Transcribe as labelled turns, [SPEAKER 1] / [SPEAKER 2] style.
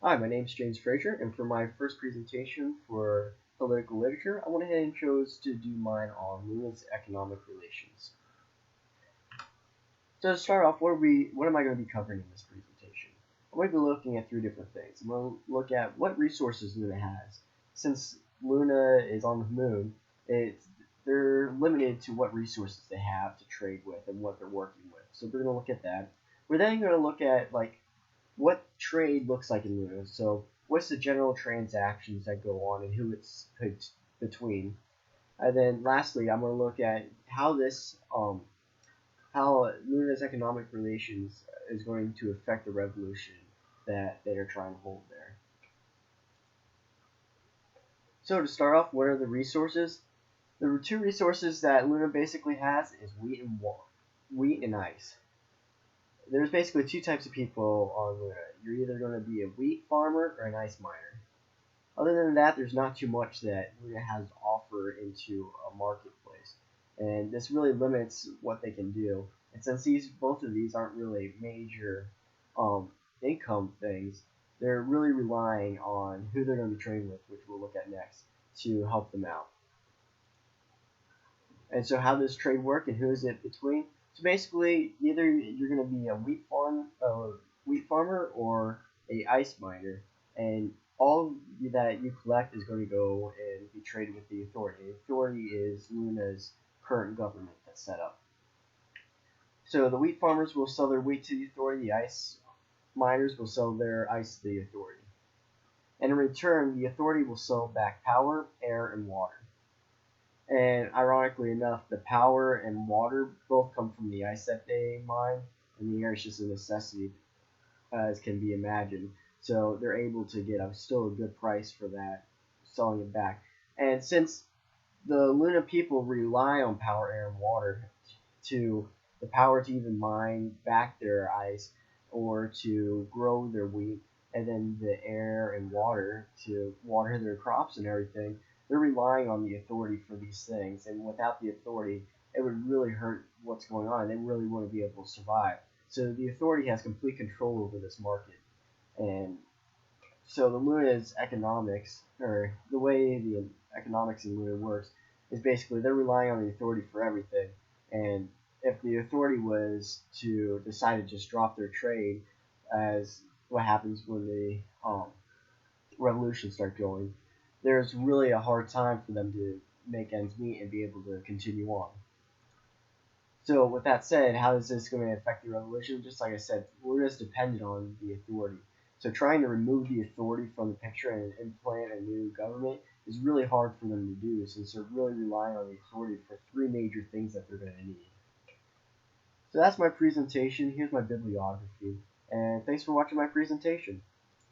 [SPEAKER 1] Hi, my name is James Frazier, and for my first presentation for political literature, I went ahead and chose to do mine on Luna's economic relations. So to start off, what am I going to be covering in this presentation? I'm going to be looking at three different things. I'm going to look at what resources Luna has. Since Luna is on the moon, they're limited to what resources they have to trade with and what they're working with. So we're going to look at that. We're then going to look at what trade looks like in Luna. So what's the general transactions that go on and who it's between. And then lastly, I'm going to look at how Luna's economic relations is going to affect the revolution that they are trying to hold there. So to start off, what are the resources? The two resources that Luna basically has is wheat and ice. There's basically two types of people on Luna. You're either going to be a wheat farmer or an ice miner. Other than that, there's not too much that Luna has to offer into a marketplace, and this really limits what they can do. And since both of these aren't really major um, income things, they're really relying on who they're going to be trading with, which we'll look at next, to help them out. And so, how does trade work, and who is it between? So basically, either you're going to be a wheat farmer, or a ice miner, and all that you collect is going to go and be traded with the authority. The authority is Luna's current government that's set up. So the wheat farmers will sell their wheat to the authority. The ice miners will sell their ice to the authority. And in return, the authority will sell back power, air, and water. And ironically enough, the power and water both come from the ice that they mine, and the air is just a necessity, as can be imagined. So they're able to get still a good price for that, selling it back. And since the Luna people rely on power, air, and water to the power to even mine back their ice or to grow their wheat, and then the air and water to water their crops and everything, they're relying on the authority for these things. And without the authority, it would really hurt what's going on. They really want to be able to survive. So the authority has complete control over this market. And so the Luna's economics, or the way the economics in Luna works, is basically they're relying on the authority for everything. And if the authority was to decide to just drop their trade, as what happens when the revolutions start going, there's really a hard time for them to make ends meet and be able to continue on. So with that said, how is this going to affect the revolution? Just like I said, we're just dependent on the authority. So trying to remove the authority from the picture and implant a new government is really hard for them to do, since they're really relying on the authority for three major things that they're going to need. So that's my presentation. Here's my bibliography. And thanks for watching my presentation.